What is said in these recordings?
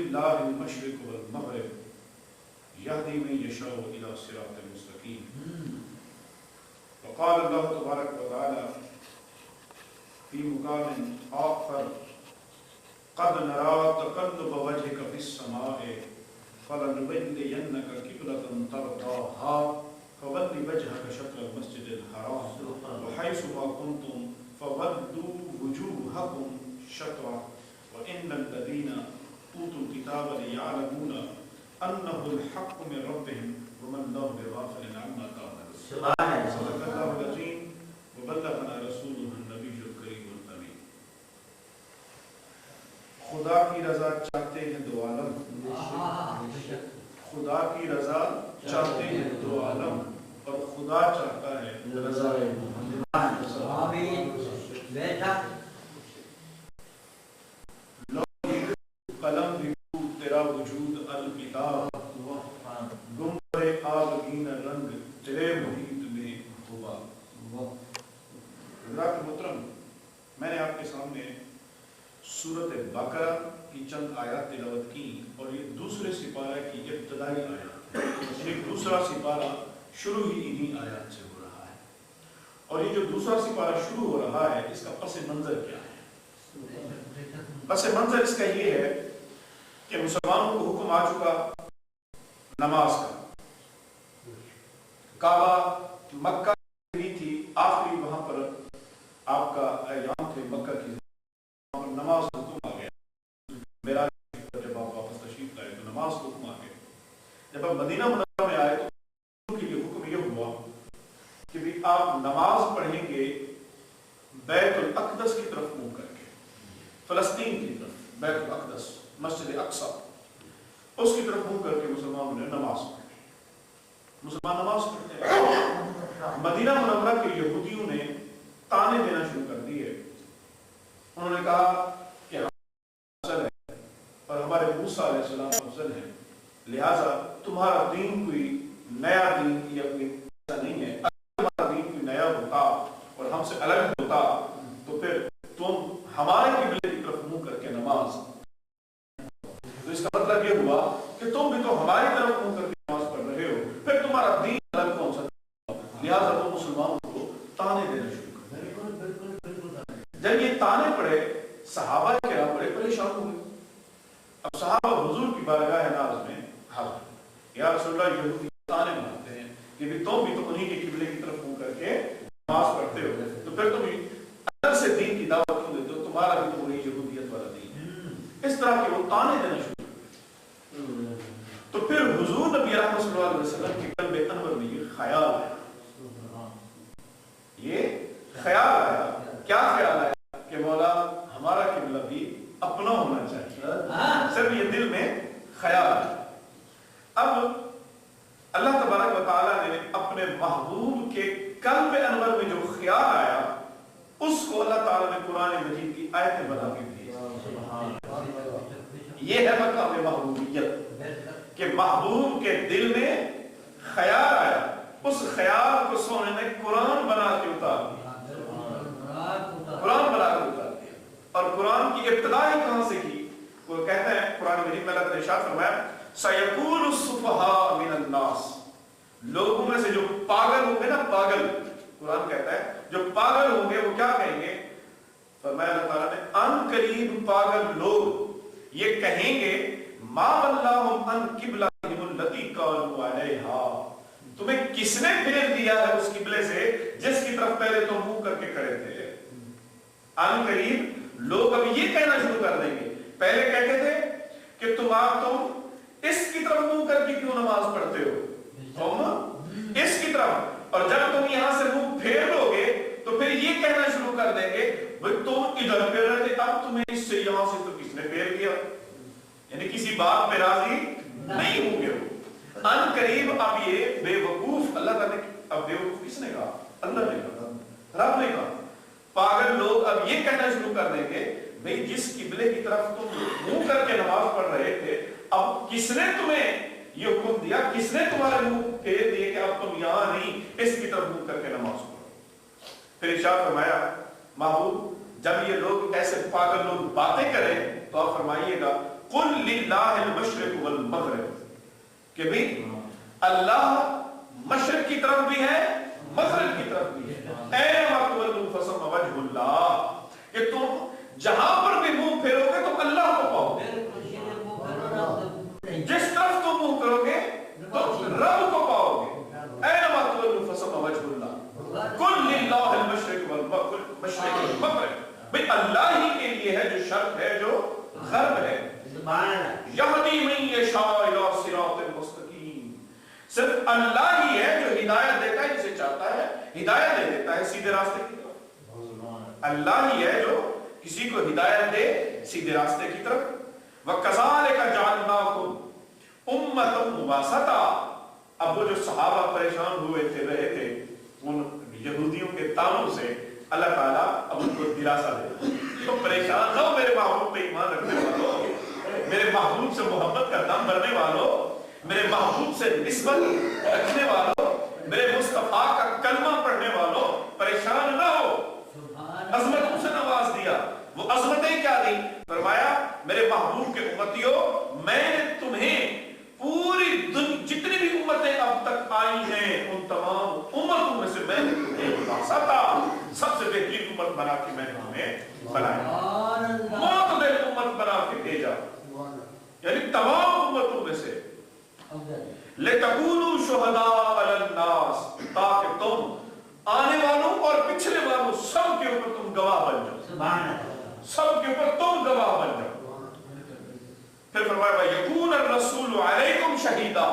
وَلِلَّهِ الْمَشْرِقُ وَالْمَغْرِبُ يَهْدِي مَن يَشَاءُ إِلَى صِرَاطٍ مُسْتَقِيمٍ. وقال الله تبارك وتعالى في مقام آخر قد نرى تقلب وجهك في السماء فلنولينك قبلة ترضاها فول وجهك شطر المسجد الحرام وحيث ما كنتم فولوا وجوهكم شطره وإن الذين أوتوا الكتاب ليعلمون أنه الحق من ربهم وما الله بغافل عما تعملون. صدق الله العظيم وبلغنا رسوله النبي الكريم الأمين. خدا کی رضا چاہتے ہیں دو عالم، خدا کی رضا چاہتے ہیں دو عالم، اور خدا چاہتا ہے رضا محمد. آمین. قلم بھی تیرا وجود الکتاب، گنبد آبگین رنگ تیرے محیط میں ہوگا. حضرات محترم، میں نے آپ کے سامنے سورۃ بقرہ کی چند آیات تلاوت کی، اور یہ دوسرے سپارہ کی ابتدائی آیات ہے. یہ دوسرا سپارہ شروع ہی انہی آیات سے ہو رہا ہے، اور یہ جو دوسرا سپارہ شروع ہو رہا ہے اس کا پس منظر کیا ہے؟ پس منظر اس کا یہ ہے کہ مسلمانوں کو حکم آ چکا نماز کا. کعبہ مکہ کی تھی، آخری وہاں پر آپ کا ایام تھے مکہ کی، وہاں پر نماز کا حکم آ گیا. معراج پر جب آپ واپس تشریف لائے تو نماز کا حکم آ گیا. جب آپ مدینہ منورہ میں آئے تو کے لیے حکم یہ ہوا کہ بھی آپ نماز پڑھیں گے بیت الاقدس کی طرف منہ کر کے، فلسطین کی طرف بیت الاقدس مسجد اقصی، اس کی طرف منہ کر کے مسلمانوں نے نماز پڑھی. مسلمان نماز پڑھتے ہیں. مدینہ منورہ کے یہودیوں نے تانے دینا شروع کر دیے. انہوں نے کہا کہ ہم افضل ہے اور ہمارے موسیٰ علیہ السلام افضل ہیں، لہٰذا تمہارا دین کوئی نیا دین یا کوئی ایسا نہیں ہے. اگر ہمارا دین کوئی نیا ہوتا اور ہم سے الگ ہوتا تو پھر تم ہمارے قبلے کی طرف منہ کر کے نماز. تو اس کا مطلب یہ ہوا کہ تم بھی تو ہماری طرف منہ کر کے نماز پڑھ رہے ہو، پھر تمہارا دین الگ کون سا؟ لہٰذا وہ مسلمانوں کو تانے دینا شروع کر دیا. جب یہ تانے پڑے صحابہ کرام بڑے پریشان ہو گئے. اب صحابہ حضور کی بارگاہ ناز میں حاضر، یا رسول اللہ یہودی تانے مارتے ہیں کہ بھی تم بھی تو انہی کے قبلے کی طرف منہ کر کے نماز پڑھتے ہو، تو پھر تم الگ سے دین کی دعوت کیوں دیتے ہو؟ تمہارا بھی تو وہی یہودیت والا دین ہے. اس طرح کے وہ تانے دینا شروع. تو پھر حضور نبی رحمت صلی اللہ علیہ وسلم کے قلب انور میں یہ خیال آیا. یہ خیال آیا. کیا خیال آیا؟ کہ مولا ہمارا قبلہ بھی اپنا ہونا چاہیے. صرف یہ دل میں خیال آیا. اب اللہ تبارک و تعالیٰ نے اپنے محبوب کے قلب انور میں جو خیال آیا اس کو اللہ تعالیٰ نے قرآن مجید کی آیتیں بنا کے دی. یہ ہے مقام محبوبیت کہ محبوب کے دل میں خیال آیا، اس خیال کو سونے نے قرآن بنا کے اتار دیا. قرآن بنا کے اتار دیا. اور قرآن کی ابتدا کہاں سے کی؟ وہ کہتے ہیں قرآن مجید میں اللہ نے ارشاد فرمایا سَيَقُولُ السُّفَهَاءُ مِنَ النَّاسِ، لوگوں میں سے جو پاگل ہوں گے نا، پاگل، قرآن کہتا ہے جو پاگل ہوں گے وہ کیا کہیں گے؟ فرمایا اللہ تعالیٰ نے ان قریب پاگل لوگ یہ کہیں گے ما وَلَّاهُمْ عَنْ قِبْلَتِهِمُ الَّتِي كَانُوا عَلَيْهَا، تمہیں کس نے پھیر دیا ہے اس قبلے سے جس کی طرف پہلے تم منہ کر کے کھڑے تھے. ان قریب لوگ اب یہ کہنا شروع کر دیں گے. پہلے کہتے تھے کہ تم اس کی طرف منہ کر کے کیوں نماز پڑھتے ہو، تم اس کی طرف. اور جب تم یہاں سے منہ پھیر لو گے تو پھر یہ کہنا شروع کر دیں گے بھئی تم ادھر پھیر رہے تھے، اب تمہیں اس سے یہاں سے تو کس نے پھیر دیا. یعنی کسی بات پہ راضی نہیں ہوں گے. ان قریب اب یہ بے وقوف، اللہ تعالیٰ نے اب بے وقوف کس نے کہا؟ اللہ نے کہا، رب نے کہا. پاگل لوگ اب یہ کہنا شروع کر دیں گے بھئی جس قبلے کی طرف تم منہ کر کے نماز پڑھ رہے تھے اب کس نے تمہیں یہ حکم دیا، کس نے تمہارے منہ پھیر دیے کہ اب تم یہاں نہیں اس کی طرف منہ کر کے نماز پڑھو. پھر ارشاد فرمایا محبوب جب یہ لوگ ایسے پاگل لوگ باتیں کریں تو آپ فرمائیے گا قل للہ المشرق والمغرب، کہ بھی اللہ مشرق کی طرف بھی ہے مغرب کی طرف بھی ہے، اینما تولوا فثم وجہ اللہ، کہ تم جہاں پر بھی منہ پھیرو گے تم اللہ کو پاؤ گے، جس طرف تم منہ کرو گے تم رب کو پاؤ گے، اینما تولوا فثم وجہ اللہ، قل للہ المشرق والمغرب، بھئی اللہ ہی کے لیے ہے جو شرق ہے جو غرب ہے، یہدی من یشاء الی صراط مستقیم، صرف اللہ ہی ہے جو ہدایت دیتا ہے جسے چاہتا ہے ہدایت دے دیتا ہے سیدھے راستے کی طرف، اللہ ہی ہے جو کسی کو ہدایت دے سیدھے راستے کی طرف۔ وَكَذَلِكَ جَعَلْنَاكُمْ أُمَّةً مُبَاسَطًا، اب وہ جو صحابہ پریشان ہوئے تھے رہے تھے ان یہودیوں کے تانوں سے، اللہ تعالیٰ اب ان کو دلاسا دے، تو پریشان نہ ہو میرے محبوب پہ ایمان رکھنے والوں، میرے محبوب سے محبت کا دم بھرنے والوں، میرے محبوب سے نسبت رکھنے والوں، میرے مصطفیٰ کا کلمہ پڑھنے والوں، پریشان نہ ہو، عظمتوں سے نواز دیا۔ وہ عظمتیں کیا دی؟ فرمایا میرے محبوب کے امتیوں، میں نے تمہیں پوری جتنی بھی امتیں اب تک آئی ہیں ان تمام امتوں میں سے میں نے تمہیں واسطہ سب سے بہترین امت بنا کے میں نے تمہیں بنایا، معتدل امت بنا کے بھیجا، یعنی تمام امتوں میں سے، لِتَكُونُوا شُهَدَاءَ عَلَى النَّاسِ، تاکہ تم آنے والوں اور پچھلے والوں سب کے اوپر تم گواہ بن جاؤ، سب کے اوپر تم گواہ بن جاؤ۔ پھر فرمایا وَيَكُونَ الرَّسُولُ عَلَيْكُمْ شَهِيدًا،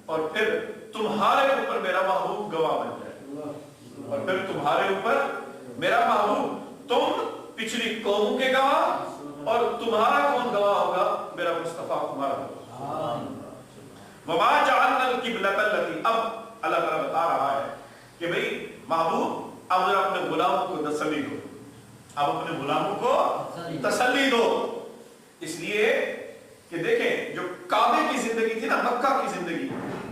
اور پھر تمہارے اوپر میرا محبوب گواہ بن جائے، اور پھر تمہارے اوپر میرا محبوب، تم پچھلی قوموں کے گواہ اور تمہارا کون گواہ ہوگا؟ میرا مصطفیٰ تمہارا گواہ۔ وَمَا جَعَلْنَا الْقِبْلَةَ الَّتِي، اب اللہ تعالیٰ بتا رہا ہے کہ بھئی محبوب اب ذرا اپنے غلاموں کو تسلی دو، اب اپنے غلاموں کو تسلی دو، اس لیے کہ دیکھیں جو کعبے کی زندگی تھی نا، مکہ کی زندگی،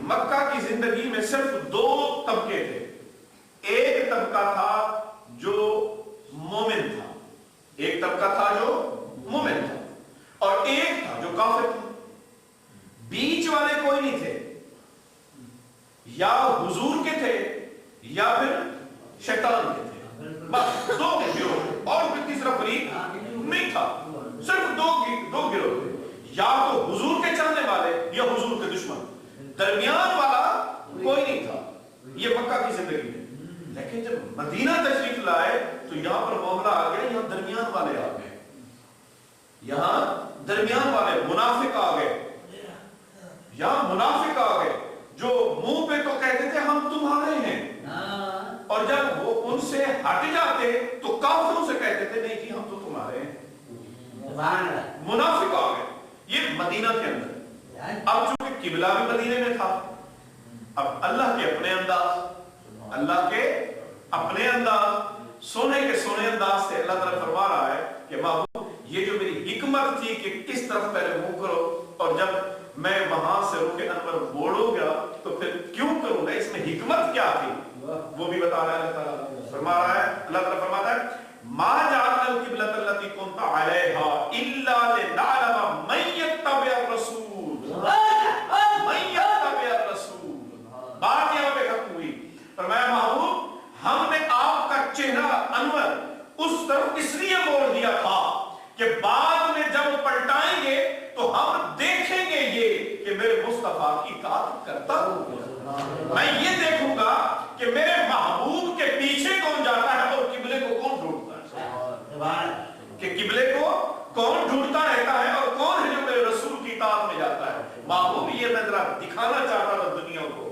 مکہ کی زندگی میں صرف دو طبقے تھے، ایک طبقہ تھا جو مومن تھا، ایک طبقہ تھا جو مومن تھا، اور ایک تھا جو کافر تھا، بیچ والے کوئی نہیں تھے، یا حضور کے تھے یا پھر شیطان کے تھے، بس دو گروہ، اور پھر تیسرا فریق نہیں تھا، صرف دو گروہ تھے، یا تو حضور کے چاہنے والے یا حضور کے دشمن، درمیان والا کوئی نہیں تھا، یہ مکہ کی زندگی میں۔ لیکن جب مدینہ تشریف لائے تو یہاں پر معاملہ آ گیا، یہاں درمیان والے آ گئے، یہاں درمیان والے منافق آ گئے، یہاں منافق آ گئے جو منہ پہ تو کہتے تھے ہم تمہارے ہیں، اور جب وہ ان سے ہٹ جاتے تو کافروں سے کہتے تھے نہیں جی ہم تو تمہارے ہیں، منافق آ گئے۔ یہ مدینہ کے اندر، اب چونکہ قبلہ بھی مدینے میں تھا، اب اللہ کے اپنے انداز، اللہ کے اپنے انداز، سونے کے سونے انداز سے اللہ تعالیٰ فرما رہا ہے کہ محبوب یہ جو میری حکمت تھی کہ کس طرف پہلے منہ کرو، اور جب میں وہاں سے رخ انور موڑوں گا تو پھر کیوں کروں گا، اس میں حکمت کیا تھی وہ بھی بتا رہا ہے اللہ تعالیٰ، فرما رہا ہے اللہ تعالیٰ فرماتا ہے ما جعلنا القبلة التي كنت عليها الا لنعلم من يتبع الرسول، من يتبع الرسول، بات یہاں پہ ختم ہوئی، فرمایا محبوب ہم نے آپ کا چہرہ انور اس طرف اس لیے موڑ دیا تھا کہ بعد میں جب پلٹائیں گے تو ہم دیکھیں گے یہ کہ میرے مصطفیٰ کی اطاعت کرتا ہوں، میں یہ دیکھوں گا کہ میرے محبوب کے پیچھے کون جاتا ہے اور قبلے کو کون ڈھونڈتا ہے، کہ قبلے کو کون ڈھونڈتا رہتا ہے اور کون ہے جو میرے رسول کی اطاعت میں جاتا ہے۔ محبوب یہ میں ذرا دکھانا چاہتا تھا دنیا کو،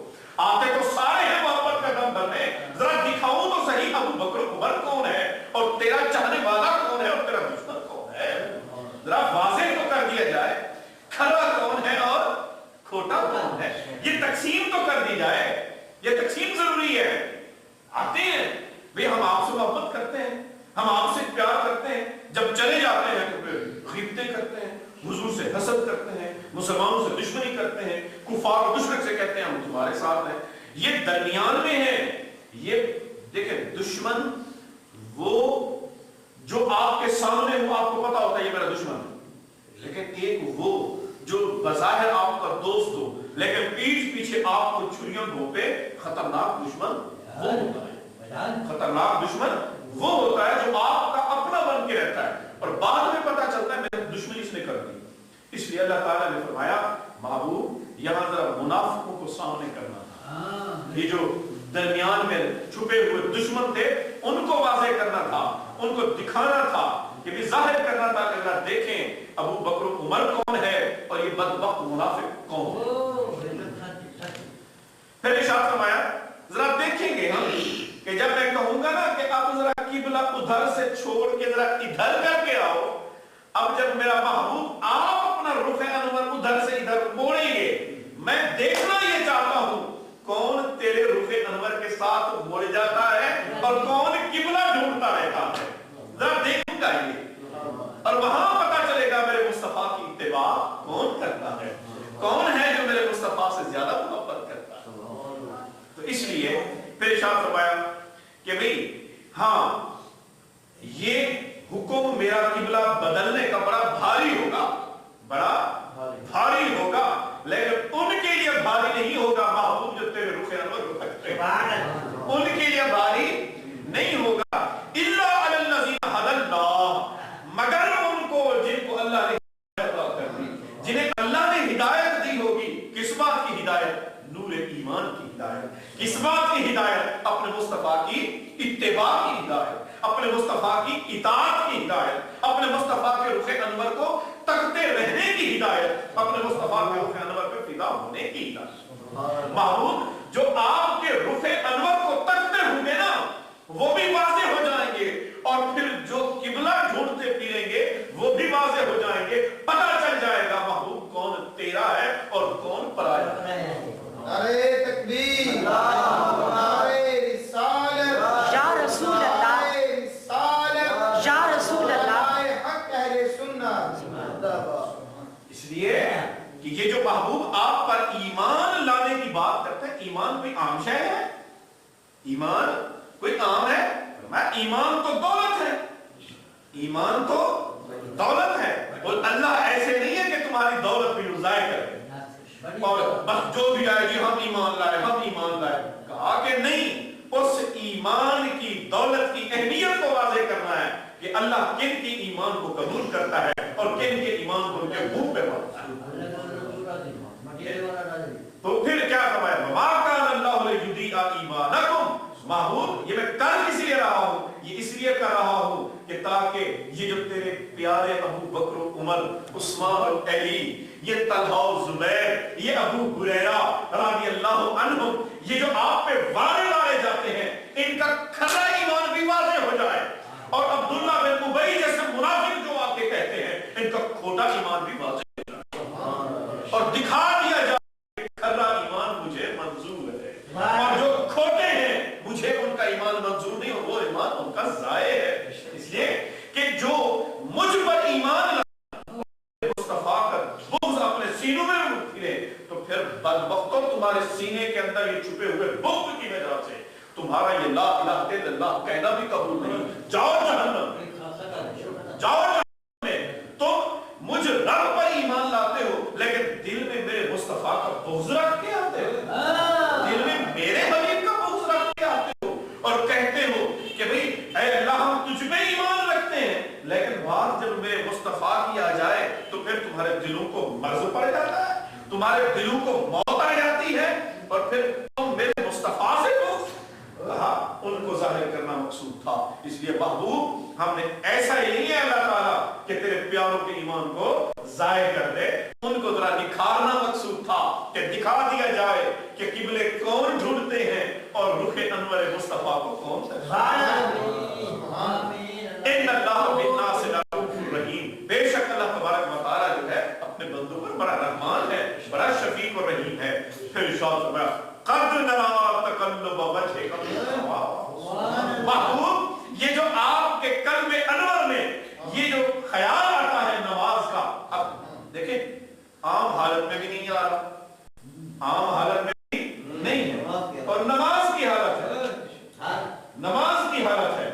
آتے تو سارے ہیں محبت کا دم بھرنے، ذرا دکھاؤں تو صحیح ابو بکر عمر کون ہے اور تیرا چاہنے والا کون ہے اور تیرا دشمن کون ہے، ذرا واضح تو کر دیا جائے، کھرا کون ہے اور کھوٹا کون ہے، یہ تقسیم تو کر دی جائے، یہ تقسیم ضروری ہے۔ آتے ہیں بھئی ہم آپ سے محبت کرتے ہیں، ہم آپ سے پیار کرتے ہیں، جب چلے جاتے ہیں تو پھر غیبتیں کرتے ہیں، حضور سے حسد کرتے ہیں، مسلمانوں سے دشمنی کرتے ہیں، کفار و مشرک سے کہتے ہیں ہم تمہارے ساتھ ہیں، یہ درمیان میں ہے۔ یہ دیکھیں دشمن وہ جو آپ کے سامنے ہو آپ کو پتا ہوتا ہے یہ میرا دشمن ہے، لیکن ایک وہ جو بظاہر آپ کا دوست ہو لیکن پیٹھ پیچھے آپ کو چھریوں گھونپے، خطرناک دشمن وہ ہوتا ہے۔ خطرناک دشمن وہ ہوتا ہے جو آپ کا اپنا بن کے رہتا ہے اور بعد میں پتا چلتا ہے میرے دشمنی اس نے کر دی۔ اس لیے اللہ تعالیٰ نے فرمایا محبوب یہاں ذرا منافقوں کو سامنے کرنا تھا، یہ جو درمیان میں چھپے ہوئے دشمن تھے ان کو واضح کرنا تھا، ان کو دکھانا تھا، یہ بھی ظاہر کرنا تھا کہ اللہ دیکھیں ابو بکر و عمر کون ہے اور یہ بدبخت منافق کون ہے۔ پھر ارشاد فرمایا ذرا دیکھیں گے ہم کہ جب میں کہوں گا نا کہ اب ذرا قبلہ ادھر سے چھوڑ کے ذرا ادھر کر کے آؤ، اب جب میرا محبوب آپ اپنا رخ انور ادھر سے ادھر موڑیں گے، میں دیکھنا یہ چاہتا ہوں کون تیرے رخ انور کے ساتھ موڑ جاتا ہے اور کون قبلہ ڈھونڈتا رہتا ہے، ذرا دیکھوں گا یہ، اور وہاں پتا چلے گا میرے مصطفیٰ کی اتباع کون کرتا ہے، کون ہے جو میرے مصطفیٰ سے زیادہ محبت کرتا ہے۔ تو اس لیے پھر ارشاد فرمایا کہ بھئی ہاں یہ حکم میرا قبلہ بدلنے کا بڑا بھاری ہوگا، بڑا بھاری ہوگا، لیکن ان کے لیے بھاری نہیں ہوگا محبوب جو تیرے رخ انور کو تکتے ہیں، ان کے لیے بھاری نہیں ہوگا الا علی الذین ھدی اللہ، مگر ان کو جن کو اللہ نے ہدایت عطا کر دی، جنہیں اللہ نے ہدایت دی ہوگی۔ کس بات کی ہدایت؟ نور ایمان کی ہدایت۔ کس بات کی ہدایت؟ اپنے مصطفیٰ کی اتباع کی ہدایت، اپنے مصطفیٰ کی اطاعت کی ہدایت، اپنے مصطفیٰ کے رخ انور کو تکتے رہنے کی ہدایت، اپنے مصطفیٰ کے رخ انور پہ فدا ہونے کی ہدایت۔ محبوب جو آپ کے رخ انور کو تکتے ہوں گے نا وہ بھی واضح ہو جائیں گے، اور پھر جو قبلہ ڈھونڈتے پھریں گے وہ بھی واضح ہو جائیں گے، پتہ چل جائے گا محبوب کون تیرا ہے اور کون پرایا ہے۔ نعرہ تکبیر، نعرہ رسالت، یا رسول اللہ، نعرہ رسالت، یا رسول اللہ، نعرہ حق اہل سنت۔ اس لیے کہ یہ جو محبوب آپ پر ایمان لانے کی بات کرتے ہیں، ایمان کوئی عام شے ہے؟ ایمان کوئی عام ہے؟ ایمان تو دولت ہے، ایمان تو دولت ہے، اور اللہ ایسے نہیں ہے کہ تمہاری دولت بھی ضائع کر دے اور بس جو بھی آئے گی ہم ایمان لائے، ہم ایمان لائے۔ کہا کہ نہیں، اس ایمان کی دولت کی اہمیت کو واضح کرنا ہے کہ اللہ کن کی ایمان کو قبول کرتا ہے اور کن کے ایمان کو ان کے منہ پہ مارتا ہے۔ تو پھر کیا فرمایا؟ وما کان اللہ لیضیع ایمانکم۔ محبوب یہ میں کر اس لیے رہا ہوں، یہ اس لیے کر رہا ہوں کہ تاکہ یہ جو تیرے پیارے ابو بکر و عمر، عثمان و علی، یہ طلحہ و زبیر، یہ ابو ہریرہ رضی اللہ عنہم، یہ جو آپ پہ وعدے لائے جاتے ہیں، ان کا کھرا ایمان بھی واضح ہو جائے، اور عبداللہ بن ابی جیسے منافق جو آپ کے کہتے ہیں ان کا کھوٹا ایمان بھی واضح ہو جائے، اور دکھا دیا جائے کہ کھرا ایمان مجھے منظور ہے، اور جو کھوٹے ہیں مجھے ان کا ایمان منظور نہیں، اور وہ ایمان ان کا ضائع ہے۔ اس لیے کہ جو مجھ پر ایمان مصطفیٰ کا بغض اپنے سینوں میں پھرے تو پھر بدبختوں تمہارے سینے کے اندر یہ چھپے ہوئے بغض کی وجہ سے تمہارا یہ لا الہ الا اللہ کہنا بھی قبول نہیں۔ جاؤ جہنم، جاؤ جہنم میں، تم مجھ رب پر ایمان لاتے ہو لیکن دل میں میرے مصطفیٰ کا بغض رکھ کے آتے ہو، دل میں میرے حبیب کا بغض رکھ کے آتے ہو، اور کہتے ہو کہ بھئی اے اللہ ہم تجھ پہ ایمان رکھتے ہیں، لیکن بات جب میرے مصطفیٰ کی آ جائے تو پھر تمہارے دلوں کو مرض پڑ جاتا ہے، تمہارے دلوں کو موت آ جاتی ہے، اور پھر تم میرے مصطفیٰ سے بغض۔ کہا ان کو ظاہر کرنا مقصود تھا، اس لیے محبوب ہم نے ایسا ہی نہیں ہے اللہ تعالیٰ کہ تیرے پیاروں کے ایمان کو ضائع کر دے، ان کو ذرا نکھارنا مقصود تھا کہ دکھا دیا جائے کہ قبلے کون ڈھونڈتے ہیں اور رخ انور مصطفیٰ کو کون ان اللہ بالناس لرؤوف رحیم۔ بے شک اللہ تبارک و تعالیٰ جو ہے اپنے بندوں پر بڑا رحمان ہے، بڑا شفیق و رحیم ہے۔ پھر ارشاد فرمایا قد نرى تقلب وجهك في السماء۔ محبوب یہ جو آپ کے قلب انور میں یہ جو خیال آتا ہے نماز کا، اب دیکھیں عام حالت میں بھی نہیں آ رہا، عام حالت میں بھی نہیں ہے، اور نماز کی حالت ہے، نماز کی حالت ہے،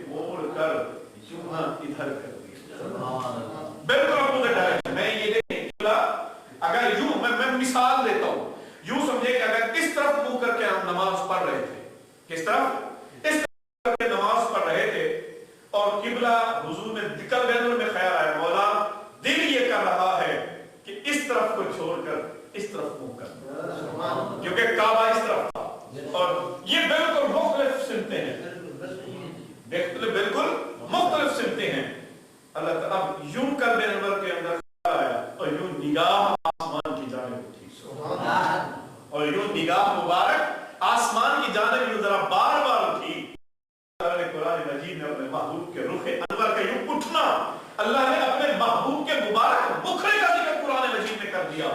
موڑ کر یوں ادھر کر دیا، بالکل اپوزٹ ڈائریکشن میں یہ دیکھیں اگر یوں میں مثال دیتا ہوں، یوں سمجھے کہ اگر اس طرف منہ کر کے ہم نماز پڑھ رہے تھے، کس طرف؟ اس طرف کر کے نماز پڑھ رہے تھے اور قبلہ حضور میں دل میں خیال آیا مولا دل یہ کر رہا ہے کہ اس طرف کو چھوڑ کر اس طرف منہ کر، کیونکہ کعبہ اس طرف تھا اور یہ بالکل مختلف سمتیں ہیں، بالکل مختلف سمتیں ہیں۔ اللہ تعالیٰ اب یوں قلب انور کے اندر خیال آیا اور یوں نگاہ آسمان کی جانب اٹھی، اور یوں نگاہ مبارک آسمان کی جانب یوں ذرا بار بار اٹھی۔ اللہ نے قرآن مجید میں اپنے محبوب کے رخ انور کا یوں اٹھنا، اللہ نے اپنے محبوب کے مبارک مکھڑے کا ذکر قرآن مجید میں کر دیا۔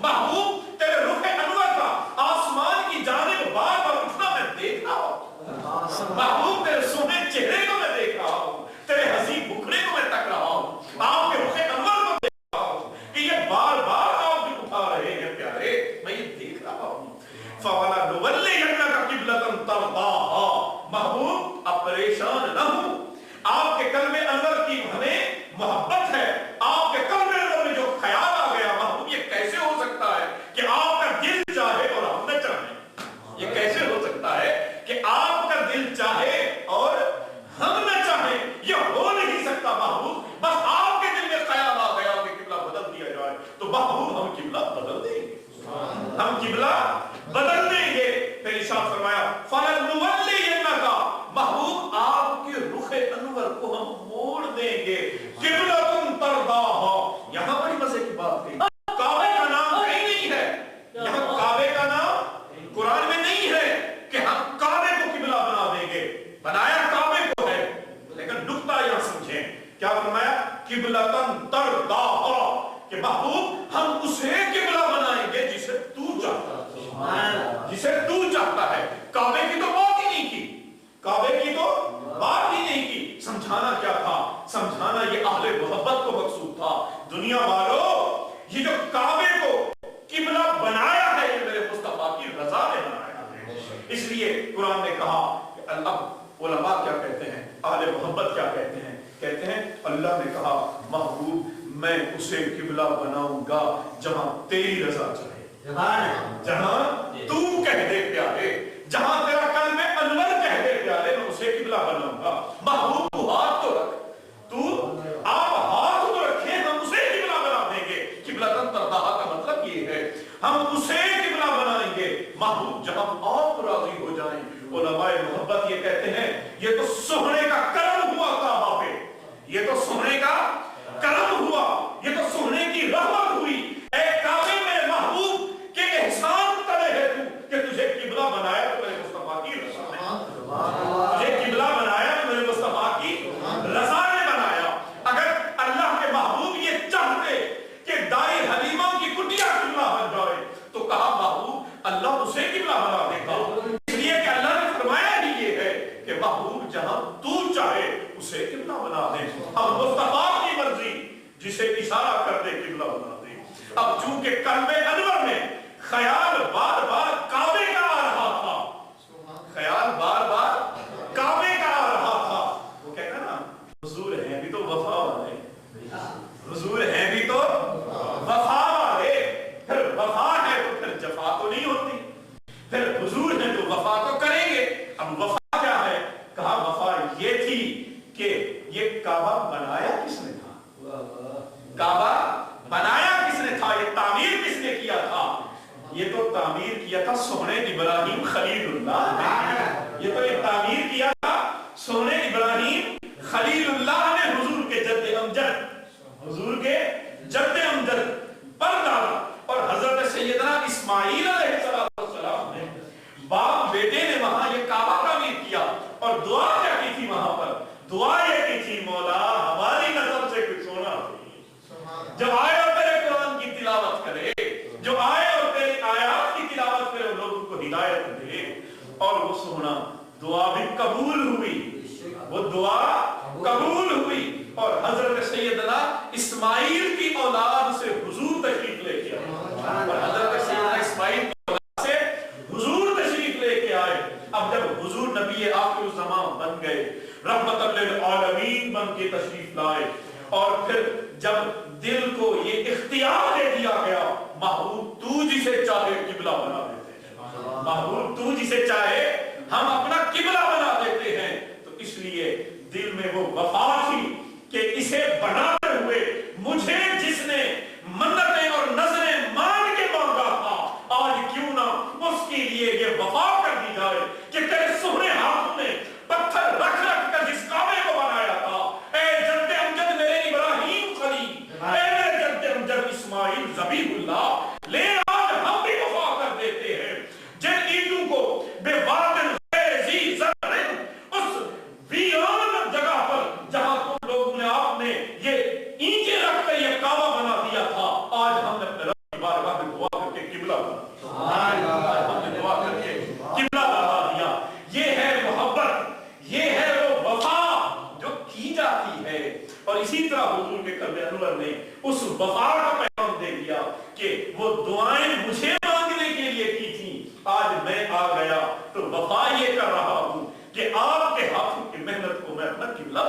محبوب تیرے رخ انور کا آسمان کی جانب بار بار اٹھنا میں دیکھ رہا ہوں، محبوب تیرے سونے چہرے کو میں دیکھ رہا ہوں، تیرے حسین مکھڑے کو میں تک رہا ہوں، آپ کے رخ انور کو دیکھ رہا ہوں کہ یہ بار بار آپ جو اٹھا رہے ہیں پیارے، میں یہ دیکھ رہا ہوں۔ فَوَلَنُوَلِّيَنَّكَ قِبْلَةً تَرْضَاهَا، محبوب آپ پریشان نہ ہوں، آپ کے قلب انور کی ہمیں محبت ہے، آپ کے قلب انور میں جو خیال آ گیا محبوب یہ کیسے ہو سکتا ہے کہ آپ کا دل چاہے اور ہم نہ چاہیں، یہ کیسے ہو سکتا ہے کہ آپ کا دل چاہے اور ہم نہ چاہیں، یہ ہو نہیں سکتا محبوب، بس آپ کے دل میں خیال آ گیا کہ قبلہ بدل دیا جائے تو محبوب ہم قبلہ بدل دیں گے، ہم قبلہ بدل دیں گے۔ پھر ارشاد فرمایا فَلَنُوَلِّيَنَّكَ، محبوب آپ کے رخ انور کو ہم موڑ دیں گے، قِبْلَةً تَرْضَاهَا، یہاں بڑی مزے کی بات کہی، کعبے کا نام کہیں نہیں ہے، یہاں کعبے کا نام قرآن میں نہیں ہے کہ ہم کعبے کو قبلہ بنا دیں گے، بنایا کعبے کو ہے، لیکن نقطہ یہاں سمجھیں کیا فرمایا، قِبْلَةً تَرْضَاهَا، کہ محبوب ہم اسے قبلہ بنائیں گے جسے تو چاہتا ہے، جسے تو چاہتا ہے۔ کعبے کی تو بات ہی نہیں کی، کعبے کی تو بات ہی نہیں کی، سمجھانا کیا تھا؟ سمجھانا یہ اہل محبت کو مقصود تھا، دنیا والوں یہ جو کعبے کو قبلہ بنایا ہے یہ میرے مصطفیٰ کی رضا نے بنایا ہے، اس لیے قرآن نے کہا کہ اب علماء کیا کہتے ہیں، اہل محبت کیا کہتے ہیں، کہتے ہیں اللہ نے کہا محبوب میں اسے قبلہ بناؤں گا جہاں تیری رضا چاہے، جہاں تو کہہ دے پیارے، جہاں تیرا قلب انور کہہ دے پیارے میں اسے قبلہ بناؤں گا۔ محبوب تو ہاتھ تو رکھ، تو آپ ہاتھ تو رکھیں ہم اسے قبلہ بنا دیں گے، قبلۃً ترضاہا کا مطلب یہ ہے ہم اسے قبلہ بنائیں گے محبوب جہاں آپ راضی ہو جائیں۔ علماء محبت یہ کہتے ہیں یہ تو سونے کا کرم ہوا کعبہ پہ، یہ تو سونے کا کرم ہوا، یہ تو سونے کی رحمت ہوئی، اے کعبے میں محبوب کے احسان کرے ہے تو کہ تجھے قبلہ بنایا تو میرے مصطفیٰ کی رضا نے، تجھے قبلہ بنایا تو میرے مصطفیٰ کی رضا نے بنایا۔ اگر اللہ کے محبوب یہ چاہتے کہ دائی حلیمہ کی کٹیا قبلہ بن جائے تو کہا محبوب اللہ اسے قبلہ بنا دے گا، اس لیے کہ اللہ نے فرمایا ہی یہ ہے کہ محبوب جہاں تو چاہے اسے قبلہ بنا دے، ہم مصطفیٰ کی مرضی جسے اشارہ کر دے قبلہ بنا دے۔ اب چونکہ قلب انور میں خیال بار بار کعبے کا آ رہا تھا، خیال بار بار کعبے کا آ رہا تھا، وہ کہتا نا حضور ہیں بھی تو وفا والے، حضور ہیں بھی تو وفا والے، پھر وفا ہے تو پھر جفا تو نہیں ہوتی، پھر حضور ہیں تو وفا تو کریں گے۔ اب وفا کیا ہے؟ کہا وفا یہ تھی کہ یہ کعبہ بنایا کس نے تھا، کعبہ بنایا کس نے تھا، یہ تعمیر کس نے کیا تھا؟ یہ تو تعمیر کیا تھا سونے ابراہیم خلیل اللہ نے، یہ تو یہ تعمیر کیا تھا سونے ابراہیم خلیل اللہ نے، حضور کے جد امجد، حضور کے جد امجد پر دادا اور حضرت سیدنا اسماعیل علیہ السلام نے، باپ بیٹے نے وہاں یہ کعبہ تعمیر کیا اور دعا کیا کی تھی وہاں پر؟ دعا یہ کی تھی مولا ہماری نظر سے کچھ ہونا جو آئے اور تیرے قرآن کی تلاوت کرے، جو آئے اور تیری آیات کی تلاوت کرے، لوگوں کو ہدایت دے، اور وہ سونا دعا بھی قبول ہوئی، وہ دعا قبول ہوئی اور حضرت سیدنا اسماعیل کی اولاد سے حضور تشریف لے کے آئے، اور حضرت سیدنا اسماعیل کی اولاد سے حضور تشریف لے کے آئے۔ اب جب حضور نبی آخر الزمان بن گئے، رحمت للعالمین بن کے تشریف لائے، اور پھر جب دل کو یہ اختیار دے دیا گیا، محبوب تو جسے چاہے قبلہ بنا دیتے ہیں، محبوب تو جسے چاہے ہم اپنا قبلہ بنا دیتے ہیں۔ تو اس لیے دل میں وہ وفا تھی کہ اسے بناتے ہوئے مجھے جس نے منتیں اور نظریں مان کے مانگا تھا، آج کیوں نہ اس کے لیے یہ وفا کر دی جائے کہ تیرے سہرے ہاتھ میں پتھر رکھ رکھ کر جس کعبے کو بنایا تھا، اے جد امجد میرے ابراہیم خلیل، اے میرے جد امجد اسماعیل ذبیح اللہ، لے آج ہم بھی وفا کر دیتے ہیں جن عیدوں کو بے وادن غیر ذی زرع، اس ویران جگہ پر جہاں تم لوگوں نے آپ نے یہ اینٹیں رکھ کر یہ کعبہ بنا دیا تھا، آج ہم نے اپنے رب کی بارگاہ میں دعا کر کے قبلہ ہم نے دعا کر کے قبلہ بنا دیا۔ یہ ہے محبت، یہ ہے وہ وفا جو کی جاتی ہے۔ اور اسی طرح حضور کے قلب انور نے اس وفا کا پیغام دے دیا کہ وہ دعائیں مجھے مانگنے کے لیے کی تھیں، آج میں آ گیا تو وفا یہ کر رہا ہوں کہ آپ کے ہاتھوں کی محنت کو میں اپنا قبلہ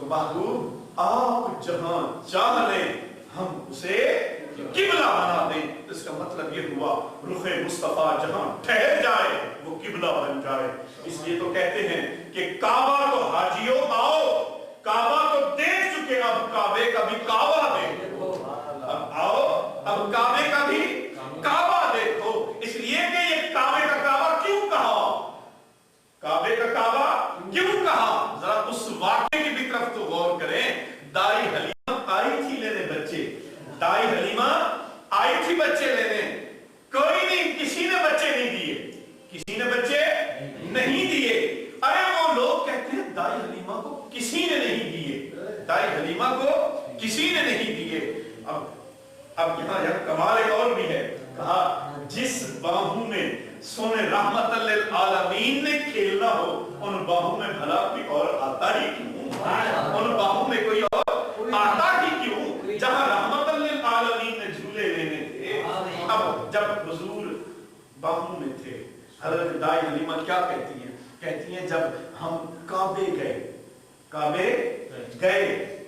محبوب آپ جہاں چاہ لیں ہم اسے قبلہ بنا دیں۔ اس کا مطلب یہ ہوا رخ مصطفیٰ جہاں ٹھہر جائے وہ قبلہ بن جائے۔ اس لیے تو کہتے ہیں کہ کعبہ تو حاجیوں آؤ، کعبہ تو دیکھ چکے، اب کعبے کا بھی کعبہ دیکھو، اب آؤ اب کعبے کا بھی کعبہ دیکھو۔ اس لیے کہ یہ کعبے کا کعبہ کیوں کہا، کعبے کا کعبہ کیوں کہا، ذرا اس واقعے کی بھی طرف تو غور کریں۔ دائی حلیمہ آئی تھی لینے بچے، دائی حلیمہ آئی تھی بچے لینے، کوئی نہیں، کسی نے بچے نہیں دیے، کسی نے بچے نہیں دیے۔ ارے وہ لوگ کہتے ہیں دائی حلیمہ کو کسی نے نہیں دیے، دائی حلیمہ کو کسی نے نہیں دیے۔ اب یہاں کمال ایک اور بھی ہے، کہا جس باہوں میں سونے رحمت للعالمین نے کھیلنا ہو ان باہوں میں بھلا کوئی اور آتا ہی کیوں، ان باہوں میں کوئی اور آتا ہی کیوں جہاں رحمت للعالمین نے جھولے لینے تھے۔ اب جب حضور باہوں میں تھے، حضرت دائی حلیمہ کیا کہتی ہیں، کہتی ہیں جب ہم کعبے گئے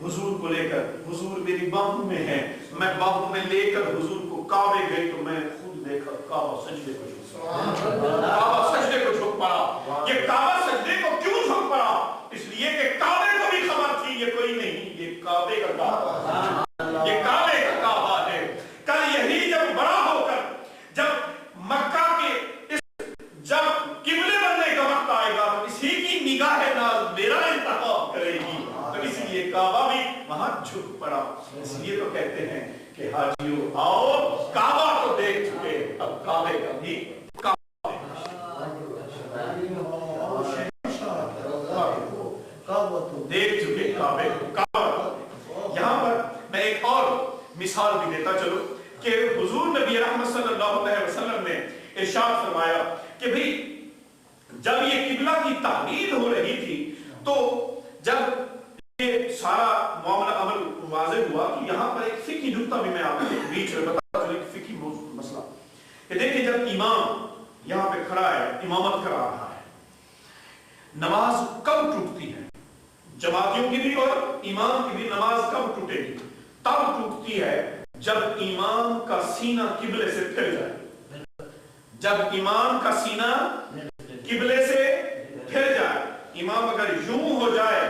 حضور کو لے کر، حضور میری باہوں میں ہے، میں باہوں میں لے کر حضور کو کعبے گئی تو میں خود دیکھا کعبہ سجدے کو جھک پڑا، کعبہ سجدے کو جھک پڑا۔ یہ کعبہ سجدے کو کیوں جھک پڑا، اس لیے کہ کعبے کو بھی خبر تھی یہ کوئی نہیں، یہ کعبے کا کعبہ، یہ کعبے کا کعبہ ہے۔ کل یہی جب بڑا ہو کر جب مکہ کے جب قبلے بننے کا وقت آئے گا تو اسی کی نگاہ ناز میرا انتخاب کرے گی، تو اس لیے کعبہ بھی وہاں جھک پڑا۔ اس لیے تو کہتے ہیں کہ حاجیوں آؤ، کعبہ کو دیکھ چکے، اب کعبے کا بھی دیکھ چکے کعبے کو۔ یہاں پر میں ایک اور مثال بھی دیتا چلو کہ حضور نبی رحمت صلی اللہ علیہ وسلم نے ارشاد فرمایا کہ بھئی جب یہ قبلہ کی تعمیر ہو رہی تھی تو جب یہ سارا معاملہ عمل واضح ہوا کہ یہاں پر ایک فقہی نکتہ بھی میں آپ کے بیچ میں بتا چلوں، ایک فقہی مسئلہ کہ دیکھیں جب امام یہاں پہ کھڑا ہے، امامت کرا رہا ہے، نماز کب ٹوٹتی ہے، جماعتیوں کی بھی اور امام کی بھی نماز کب ٹوٹے گی، تب ٹوٹتی ہے جب امام کا سینہ قبلے سے پھر جائے، جب امام کا سینہ قبلے سے پھر جائے۔ امام اگر یوں ہو جائے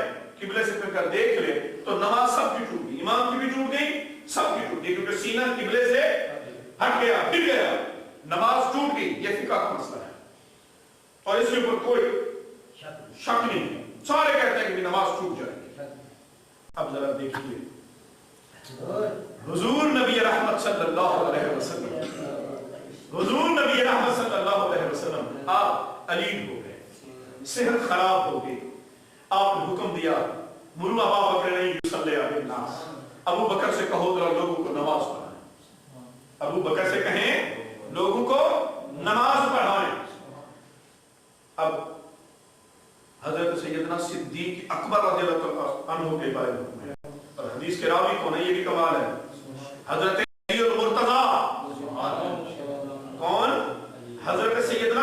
قبلے سے پھر کر دیکھ لے تو نماز سب کی ٹوٹ گئی، امام کی بھی ٹوٹ گئی، سب کی ٹوٹ گئی، کیونکہ سینہ قبلے سے ہٹ گیا، گر گیا، نماز ٹوٹ گئی۔ یہ فقہ کا مسئلہ ہے اور اس کے اوپر کوئی شک نہیں ہے، سارے کہتے ہیں کہ نماز ٹوٹ جائے گی۔ اب ذرا دیکھیے حضور نبی رحمت صلی اللہ علیہ وسلم، حضور نبی رحمت صلی اللہ علیہ وسلم آپ علیم ہو گئے، صحت خراب ہو گئی، آپ نے حکم دیا مروا ابا بکر نہیں یصلی علی الناس، ابو بکر سے کہو ذرا لوگوں کو نماز پڑھائیں، ابو بکر سے کہیں لوگوں کو نماز پڑھائیں۔ اب حضرت سیدنا صدیق اکبر رضی اللہ عنہ کے بارے میں اور حدیث کے راوی کون ہے، یہ بھی کمال ہے، حضرت علی المرتضیٰ، کون؟ حضرت سیدنا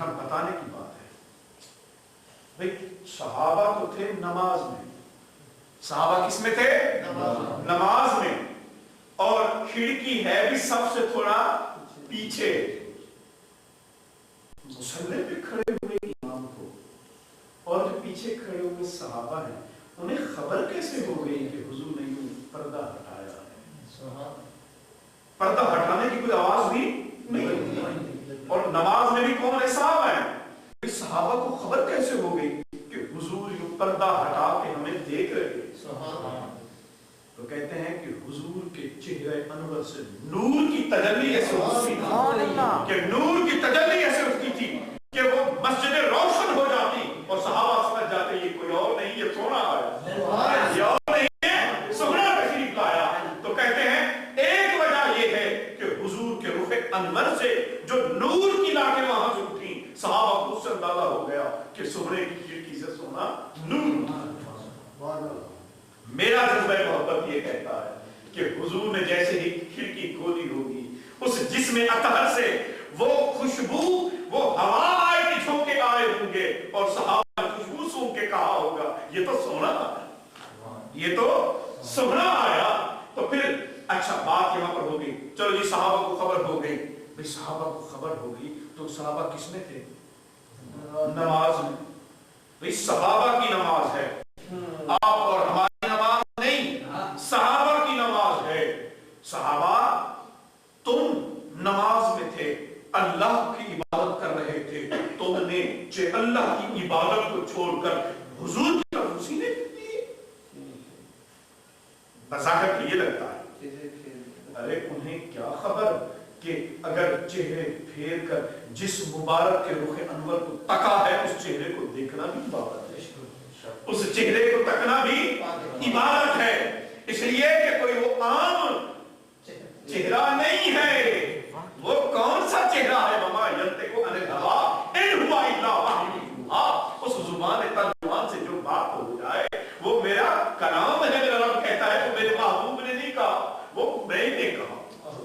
یہاں بتانے کی بات ہے بھئی صحابہ تو تھے نماز میں، صحابہ کس میں تھے؟ نماز میں، اور کھڑکی ہے بھی سب سے تھوڑا پیچھے، مصلی پہ کھڑے ہوئے امام کو اور جو پیچھے کھڑے ہوئے صحابہ ہیں انہیں خبر کیسے ہو گئی کہ حضور نے یوں پردہ ہٹایا ہے؟ پردہ ہٹانے کی کوئی آواز بھی نہیں، اور نماز میں بھی کون ہے؟ صحابہ ہیں۔ صحابہ کو خبر کیسے ہو گئی کہ حضور یوں پردہ ہٹا کے ہمیں دیکھ رہے ہیں؟ تو کہتے ہیں کہ حضور کے چہرے انور سے نور کی تجلی ایسے ہوتی تھی کہ نور کی تجلی ایسے ہوتی تھی کہ وہ مسجد روشن ہو جاتی اور صحابہ سمجھ جاتے یہ کوئی اور نہیں، یہ سونا آیا، یہ اور نہیں ہے، سونا تشریف لایا۔ تو کہتے ہیں ایک وجہ یہ ہے کہ حضور کے رخ انور سے جو نور کی لاٹیں وہاں سے اٹھی، صحابہ کو اس سے اندازہ ہو گیا کہ سونے کی کھڑکی سے سونا نور۔ میرا جذبہ محبت یہ کہتا ہے کہ حضور نے جیسے ہی کھڑکی کھولی ہوگی اس جسم اطہر سے وہ خوشبو، وہ ہوا آئے کہ جھونکے آئے ہوں گے اور صحابہ نے خوشبو سونگ کے کہا ہوگا یہ تو سونا آیا، یہ تو سونا آیا۔ تو پھر اچھا بات یہاں پر ہو گئی، چلو جی صحابہ کو خبر ہو گئی، بھئی صحابہ کو خبر ہو گئی تو صحابہ کس میں تھے؟ نماز میں۔ بھئی صحابہ کی نماز ہے، آپ اور ہماری نماز نہیں، صحابہ کی نماز ہے۔ صحابہ تم نماز میں تھے، اللہ کی عبادت کر رہے تھے، تم نے اللہ کی عبادت کو چھوڑ کر حضور کی طرف سینے دی۔ بظاہر یہ لگتا ہے ارے انہیں کیا خبر کہ اگر چہرے پھیر کر جس مبارک کے رخ انور کو تکا ہے اس چہرے کو دیکھنا بھی عبادت ہے، اس چہرے کو تکنا بھی عبادت ہے، اس لیے کہ کوئی وہ عام چہرہ نہیں ہے۔ وہ کون سا چہرہ ہے؟ وما ینطق عن الہویٰ ان ہوا الا وحی یوحیٰ۔ اس زبان ترجمان سے جو بات ہو جائے وہ میرا کلام ہے، میرا رب کہتا ہے تو میرے محبوب نے نہیں کہا، وہ میں نے کہا،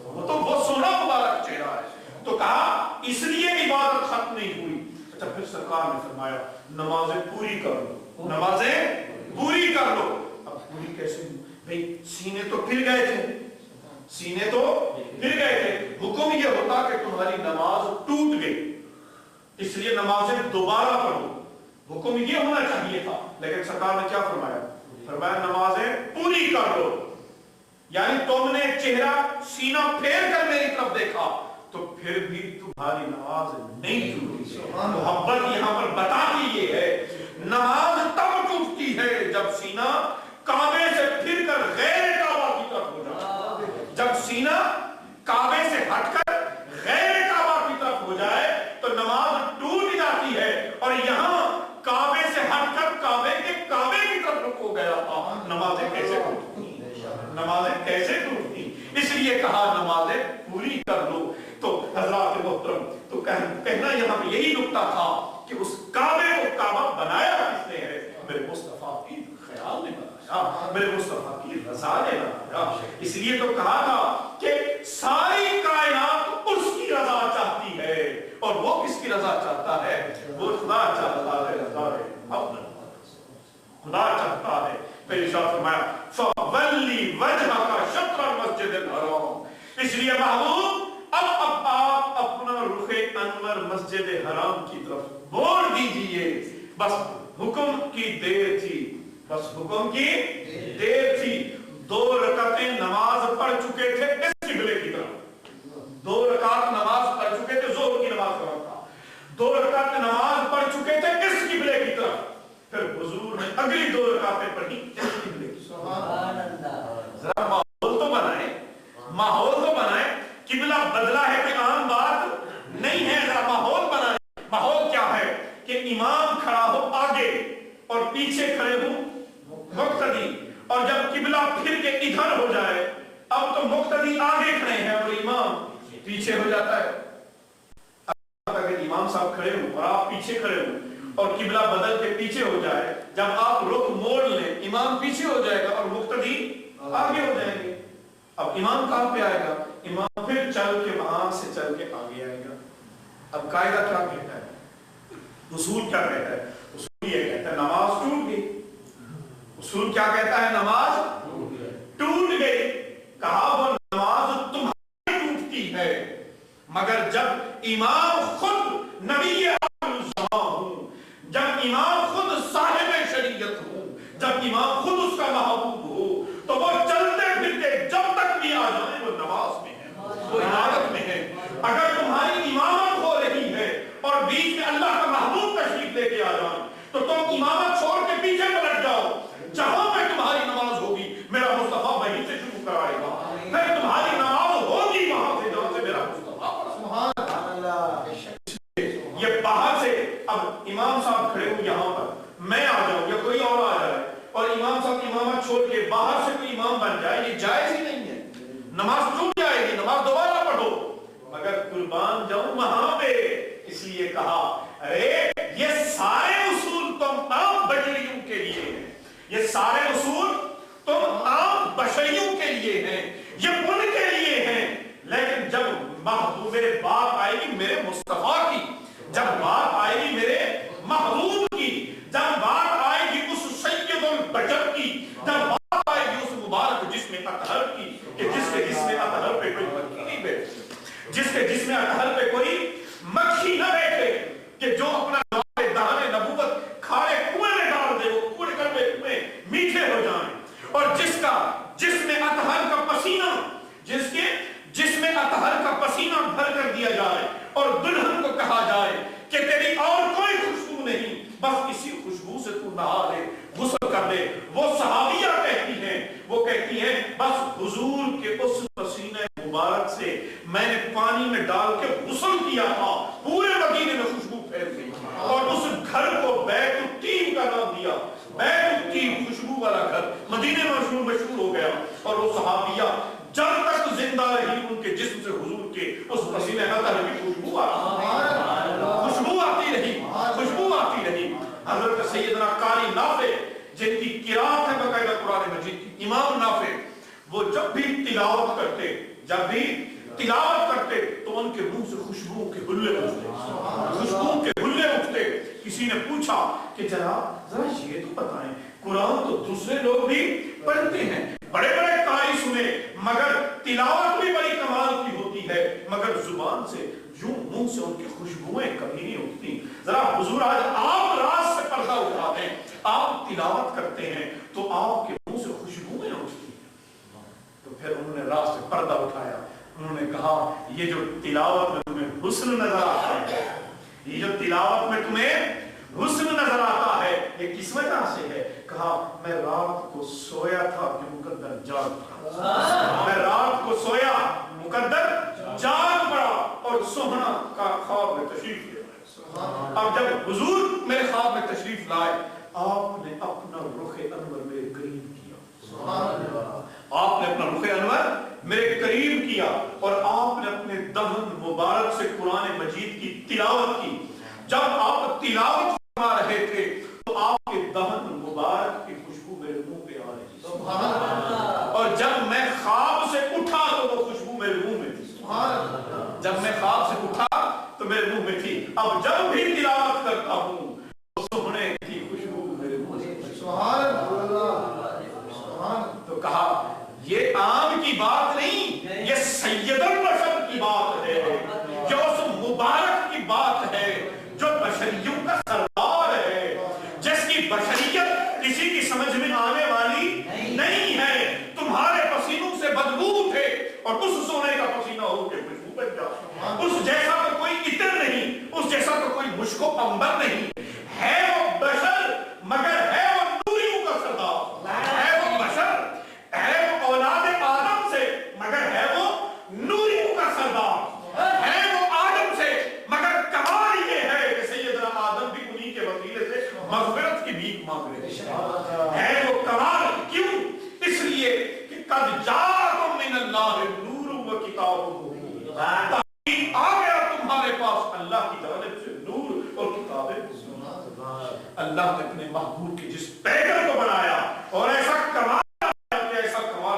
وہ تو وہ سونا مبارک چہرہ ہے۔ تو کہا اس لیے عبادت ختم نہیں ہوئی۔ اچھا پھر سرکار نے فرمایا نمازیں پوری کر لو، نمازیں پوری کر لو۔ اب پوری کیسے؟ بھئی سینے تو پھر گئے تھے، سینے تو پھر گئے تھے، حکم یہ ہوتا کہ تمہاری نماز ٹوٹ گئی اس لیے نمازیں دوبارہ پڑھو، حکم یہ ہونا چاہیے تھا، لیکن سرکار نے کیا فرمایا؟ فرمایا نمازیں پوری کر لو۔ یعنی تم نے چہرہ سینہ پھیر کر میری طرف دیکھا تو پھر بھی تمہاری نماز نہیں ٹوٹی۔ محبت یہاں پر بتاتی یہ ہے نماز تب ٹوٹتی ہے جب سینہ کعبے سے پھر کر غیر کعبہ کی طرف ہو جائے، جب سینہ کعبے سے ہٹ کر غیر کعبہ کی طرف ہو جائے تو نماز ٹوٹ جاتی ہے، اور یہاں کعبے سے ہٹ کر کعبے کی طرف رخ ہو گیا تھا، نمازیں کیسے ٹوٹتی؟ نمازیں کیسے ٹوٹتی؟ اس لیے کہا نمازیں پوری کر لو۔ تو حضرات محترم تو کہنا یہاں پہ یہی نکتہ تھا کہ اس کعبے کو کعبہ بنایا کس نے ہے؟ میرے مصطفیٰ کی خیال نے بنایا، میرے مصطفیٰ کی رضا نے بنایا۔ اس لیے تو کہا تھا کہ ساری کائنات اس کی رضا چاہتی ہے، اور وہ کس کی رضا چاہتا ہے؟ وہ خدا چاہتا ہے، رضا ہے خدا چاہتا ہے۔ پھر ارشاد فرمایا فَوَلِّ وَجْهَكَ شَطْرَ الْمَسْجِدِ الْحَرَامِ، اس لیے محبوب اب آپ اپنا رخ انور مسجد حرام کی طرف موڑ دیجئے۔ بس حکم کی دیر تھی، بس حکم کی دیر تھی۔ 2 رکعتیں نماز پڑھ چکے تھے اس قبلے کی طرف، 2 رکعت نماز پڑھ چکے تھے، ظہر کی نماز کا وقت تھا، 2 رکعت نماز پڑھ چکے تھے اس قبلے کی طرف، پھر حضور نے اگلی 2 رکعتیں پڑھی اس قبلے کی طرف۔ ذرا ماحول تو بنائیں، ماحول تو بنائیں، قبلہ بدلا ہے کہ عام بات نہیں ہے، ذرا ماحول بنائیں۔ ماحول کیا ہے کہ امام کھڑا ہو آگے اور پیچھے کھڑے ہوں مقتدی، اور جب قبلہ پھر کے ادھر ہو جائے اب تو مقتدی آگے کھڑے ہیں اور امام پیچھے ہو جاتا ہے۔ اگر امام صاحب کھڑے ہوں اور آپ پیچھے کھڑے ہوں اور قبلہ بدل کے پیچھے ہو جائے، جب آپ رخ موڑ لیں امام پیچھے ہو جائے گا اور مقتدی آگے ہو جائیں گے۔ اب امام کہاں پہ آئے گا؟ امام پھر چل کے وہاں سے چل کے آگے آئے گا۔ اب قاعدہ کیا کہتا ہے اصول کیا کہتا ہے؟ اصول یہ کہتا ہے نماز ٹوٹ گئی. اصول کیا کہتا ہے؟ نماز ٹوٹ گئی. کہا وہ نماز تمہاری ٹوٹتی ہے مگر جب امام خود نبی آخر الزمان ہوں، جب امام خود صاحب شریعت ہوں، جب امام خود اس کا محبوب ہو، تو وہ چلتے پھرتے جب تک بھی آ جائیں وہ نماز میں ہے، وہ عبادت میں ہے. اگر تمہاری امامت ہو رہی ہے اور بیچ میں اللہ کا محبوب تشریف لے کے آ جائیں تو تم امامت چھوڑ کے پیچھے پلٹ جاؤ. جہاں پہ تمہاری نماز ہوگی میرا مصطفیٰ وہیں سے شروع کرائے گا. پھر تمہاری نماز ہوگی وہاں سے جہاں سے میرا مصطفیٰ. سبحان اللہ. یہ باہر سے اب امام صاحب کھڑے ہوں یہاں پر، میں آ جاؤں یا کوئی اور آ جائے اور امام صاحب امامت چھوڑ کے باہر سے کوئی امام بن جائے، یہ جائز ہی نہیں ہے. نماز ٹوٹ جائے گی، نماز دوبارہ پڑھو. مگر قربان جاؤں وہاں پہ. اس لیے کہا ارے یہ سارے اصول تم عام بشریوں کے لیے ہیں، یہ سارے اصول تم عام بشریوں کے لیے ہیں، یہ ان کے لیے ہیں. لیکن جب محبوب بات آئے گی میرے مصطفیٰ کی، جب بات آئے گی میرے محبوب کی، جب بات آئے گی اس سید البشر کی، جب بات آئے گی اس مبارک جسم اطہر کی کہ جس کے جسم اطہر پہ کوئی مکھی نہیں بیٹھے، جس کے جسم اطہر پہ کوئی مکھی نہ بیٹھے، کہ جو اپنا دہان نبوت کھارے کنویں میں ڈال دے وہ کنویں کنویں میٹھے ہو جائیں. اور جس کا جسم اطہر کا پسینہ، جس کے جسم اطہر کا پسینہ بھر کر دیا جائے اور دلہن کو کہا جائے کہ تیری اور کوئی خوشبو نہیں، بس اسی خوشبو سے تو نہا لے، غسل کر لے. وہ صحابیہ کہتی ہیں، وہ کہتی ہیں بس حضور کے اس پسینہ مبارک سے میں نے پانی میں ڈال کے غسل کیا تھا، پورے مدینے میں خوشبو پھیل گئی اور اس گھر کو بیت الطیب کا نام دیا. بیت الطیب خوشبو والا گھر مدینے میں مشہور ہو گیا. اور وہ صحابیہ جب تک زندہ رہی ان کے جسم سے حضور کے اس پسینہ اطہر کی خوشبو آتی رہی، خوشبو آتی رہی. حضرت سیدنا قاری نافع جن کی قرات ہے باقاعدہ قرآن مجید کی، امام نافع، وہ جب بھی تلاوت کرتے تو ان کے منہ سے خوشبو کے حلے اٹھتے. کسی نے پوچھا کہ ذرا یہ تو بتائیں قرآن تو دوسرے لوگ بھی پڑھتے ہیں، بڑے بڑے قاری سنے، مگر تلاوت بھی بڑی کمال کی ہوتی ہے، مگر زبان سے یوں منہ سے ان کی خوشبوئیں کبھی نہیں اٹھتی. ذرا حضور آج آپ راز سے پردہ اٹھا دیں، آپ تلاوت کرتے ہیں تو آپ کے منہ سے خوشبوئیں اٹھتی ہیں. تو پھر انہوں نے راز سے پردہ اٹھایا، انہوں نے کہا یہ جو تلاوت میں تمہیں حسن نظر آتا ہے، یہ جو تلاوت میں تمہیں حسن نظر آتا ہے، یہ کس وجہ سے ہے؟ کہا میں رات کو سویا تھا کہ مقدر جاگ پڑا، میں رات کو سویا مقدر جاگ پڑا اور سوہنا کا خواب میں تشریف لے آئے. اب جب حضور میرے خواب میں تشریف لائے، آپ نے اپنا رخ انور میرے قریب کیا، آپ نے اپنا رخ انور میرے قریب کیا اور آپ نے اپنے دہن مبارک سے قرآن مجید کی تلاوت کی. جب آپ تلاوت فرما رہے تھے تو آپ کے دہن مبارک کی خوشبو میرے منہ پہ آ رہی تھی، اور جب میں خواب سے اٹھا تو وہ خوشبو میرے منہ میں تھی. جب میں خواب سے اٹھا تو میرے منہ میں تھی. اب جب بھی تلاوت کرتا ہوں تو سونے کی خوشبو میرے منہ میں تھی. تو کہا یہ عام کی بات نہیں، یہ سید البشر کی بات ہے، جو اس مبارک کی بات ہے، جو بشریوں کا سردار ہے، جس کی بشریت کسی کی سمجھ میں آنے والی نہیں ہے. تمہارے پسینوں سے بدبو اٹھے اور اس سونے کا پسینہ ہو کے خوشبو بن جائے. اس جیسا تو کوئی عطر نہیں، اس جیسا تو کوئی مشک و عنبر نہیں ہے. وہ بشر مگر ہے وہ نوریوں کا سردار، ہے وہ بشر، ہے وہ اولاد آدم سے مگر ہے وہ نوریوں کا سردار، ہے وہ آدم سے مگر کمال یہ ہے کہ سیدنا آدم بھی انہی کے وسیلے سے مغفرت کی بھیک مانگ رہے ہیں. وہ کمال کیوں؟ اس لیے کہ قد جاءکم من اللہ نور و کتاب مبین، تحقیق آ گیا تمہارے پاس اللہ کی جانب سے نور اور کتاب مبین. اللہ نے اپنے محبوب کے جس پیغمبر کو بنایا اور ایسا کمال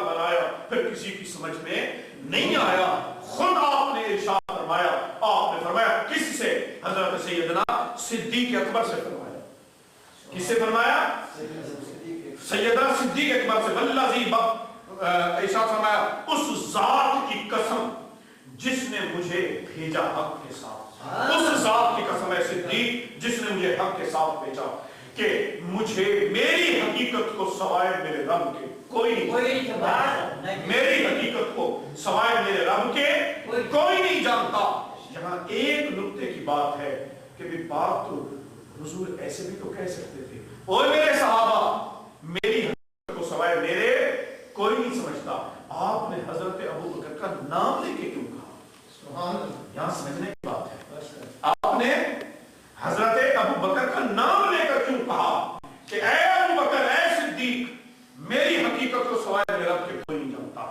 بنایا پھر کسی کی سمجھ میں نہیں آیا. خود آپ نے ارشاد فرمایا، آپ نے فرمایا کس سے؟ حضرت حضرت سیدنا صدیق اکبر سے فرمایا. کس سے فرمایا؟ سیدنا صدیق اکبر سے. والذی ارشاد فرمایا اس ذات کی قسم جس نے مجھے بھیجا حق کے ساتھ. اس ذات کی قسم ہے صدیق جس نے مجھے حق کے ساتھ بھیجا کہ مجھے میری حقیقت کو سوائے میرے رب کے کوئی میری حقیقت کو سوائے میرے رب کے کوئی نہیں جانتا. یہاں ایک نقطے کی بات ہے کہ بھی بات تو حضور ایسے بھی تو کہہ سکتے تھے اور میرے صحابہ میری حقیقت کو سوائے میرے کوئی نہیں سمجھتا. آپ نے حضرت ابو بکر کا نام لے کے کیوں کہا؟ یہاں سمجھنے کی بات ہے. آپ نے حضرت ابو بکر کا نام لے کر کیوں کہا کہ اے ابو بکر اے صدیق میری حقیقت کو سوائے میرے رب کے کوئی نہیں جانتا.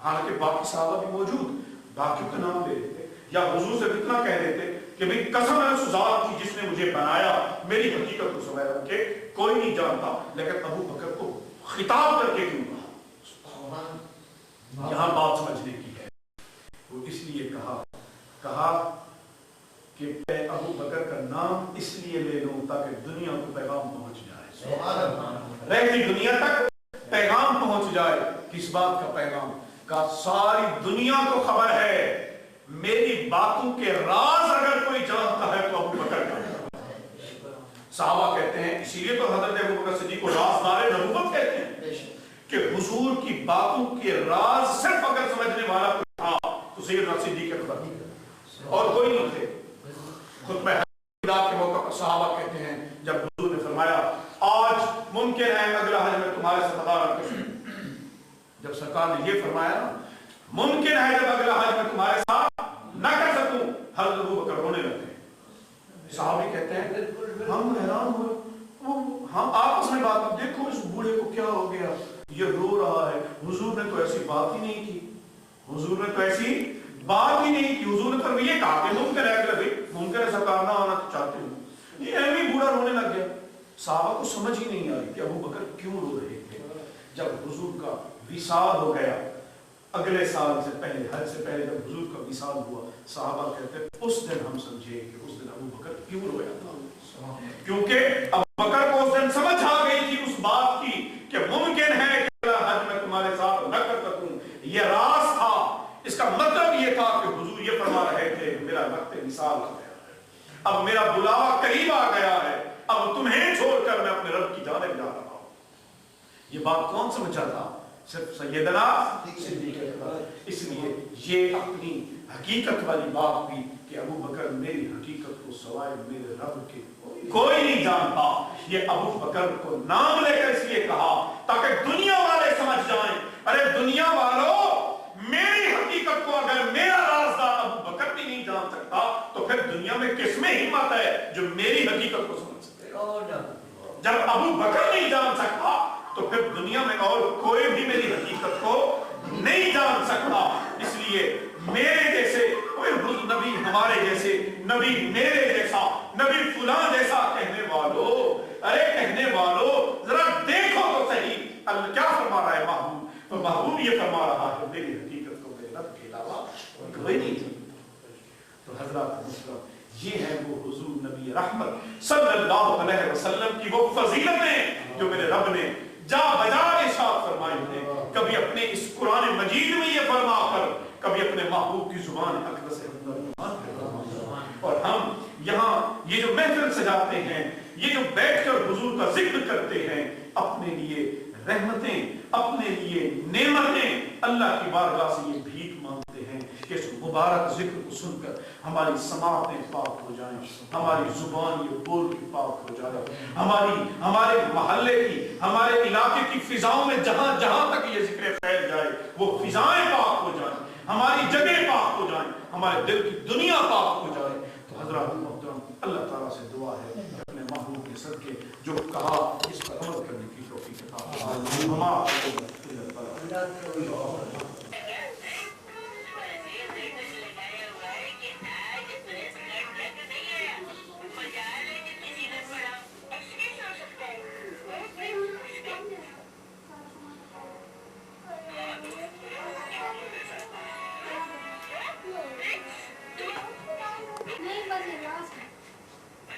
حالانکہ باقی صحابہ بھی موجود باقیوں کا نام لے لیتے یا حضور سے اتنا کہہ دیتے کہ بھئی قسم ہے اس ذات کی جس نے مجھے بنایا میری حقیقت کو سوائے رب کے کوئی نہیں جانتا. لیکن ابو بکر کو خطاب کر کے کیوں کہا؟ یہاں بات سمجھنے کی ہے. وہ اس لیے کہا کہ ابو بکر کا نام اس لیے لے لوں تاکہ دنیا کو پیغام پہنچ جائے, رہتی دنیا تک پیغام پہنچ جائے. کس بات کا پیغام؟ کا ساری دنیا کو خبر ہے میری باتوں کے راز اگر کوئی جانتا ہے تو ابو بکر کا. صحابہ کہتے ہیں اسی لیے تو حضرت ابو بکر صدیق کو رازدار نبوت کہتے ہیں کہ حضور کی باتوں کے راز صرف اگر سمجھنے والا کوئی تھا تو سیدنا صدیق اکبر اور کوئی نہیں تھے. خطبہ حجات کے موقع پر صحابہ کہتے ہیں جب حضور نے فرمایا آج ممکن ہے اگلا حج میں تمہارے ساتھ ادا نہ کر سکوں. جب سرکار نے یہ فرمایا ممکن ہے جب اگلا حج میں تمہارے ساتھ نہ کر سکوں, حضرت ابو بکر رونے لگتے ہیں. صحابی کہتے ہیں ہم حیران ہوئے, ہم آپس میں بات دیکھو اس بوڑھے کو کیا ہو گیا یہ رو رہا ہے. حضور نے تو ایسی بات ہی نہیں کی. حضور نے تو ایسی بات ہی نہیں کی. حضور نے تو یہ کہا کہ ممکن ہے ممکن ہے سرکار نہ آنا چاہتے ہوں. یہ ایویں بوڑھا رونے لگ گیا. صحابہ کو سمجھ ہی نہیں آئی کہ ابو بکر کیوں رو رہے تھے. جب حضور کا وصال ہو گیا اگلے سال سے پہلے حج سے پہلے جب حضور کا وصال ہوا صحابہ کہتے ہیں اس دن ہم سمجھے کہ اس دن ابو بکر کیوں رویا تھا. کیونکہ ابو بکر کو اس دن سمجھ آ گئی تھی اس بات کی کہ ممکن ہے کہ حج میں تمہارے ساتھ نہ کر سکوں. یہ راز تھا. اس کا مطلب یہ تھا کہ حضور یہ فرما رہے تھے میرا وقت وصال آ گیا ہے, اب میرا بلاوا قریب آ گیا ہے, اب تمہیں چھوڑ کر میں اپنے رب کی جانب جا رہا ہوں. یہ بات کون سمجھا تھا؟ صرف سیدنا صدیق اکبر. اس لیے یہ اپنی حقیقت والی بات بھی کہ ابو بکر میری حقیقت کو سوائے میرے رب کے کوئی نہیں جانتا. یہ ابو بکر کو نام لے کر اس لیے کہا تاکہ دنیا والے سمجھ جائیں ارے دنیا والوں میری حقیقت کو اگر میرا رازدار ابو بکر بھی نہیں جان سکتا تو پھر دنیا میں کس میں ہمت ہے جو میری حقیقت کو سمجھ سکے. جب ابو بکر نہیں جان سکتا تو پھر دنیا میں اور کوئی بھی میری حقیقت کو نہیں جان سکتا. اس لیے میرے جیسے کوئی نبی ہمارے جیسے نبی میرے جیسا نبی فلاں جیسا کہنے والوں ارے کہنے والوں ذرا دیکھو تو صحیح اللہ کیا فرما رہا ہے محبوب. تو محبوب یہ فرما رہا ہے میری حقیقت کو میرے رب کے علاوہ کوئی نہیں جانتا. تو حضرات مسلم یہ ہے وہ حضور نبی رحمت صلی اللہ علیہ وسلم کی وہ فضیلتیں جو میرے رب نے جا بجا ارشاد فرمائی ہیں. کبھی اپنے اس قرآن مجید میں یہ فرما کر کبھی اپنے محبوب کی زبان اقدس اور ہم یہاں یہ جو محفل سجاتے ہیں یہ جو بیٹھ کر حضور کا ذکر کرتے ہیں اپنے لیے رحمتیں اپنے لیے نعمتیں اللہ کی بارگاہ سے یہ بھیک مانگتے ہیں کہ اس مبارک ذکر کو سن کر ہماری سماعتیں پاک ہو جائیں, ہماری زبان یہ بول کے پاک ہو جائے, ہمارے محلے کی ہمارے علاقے کی فضاؤں میں جہاں جہاں تک یہ ذکر پھیل جائے وہ فضائیں پاک ہو جائیں, ہماری جگہ پاک ہو جائیں, ہمارے دل کی دنیا پاک ہو جائے. تو حضرات محترم اللہ تعالیٰ سے دعا ہے کہ اپنے محبوب کے صدقے جو کہا اس پر عمل کرنے کی توفیق عطا فرمائے.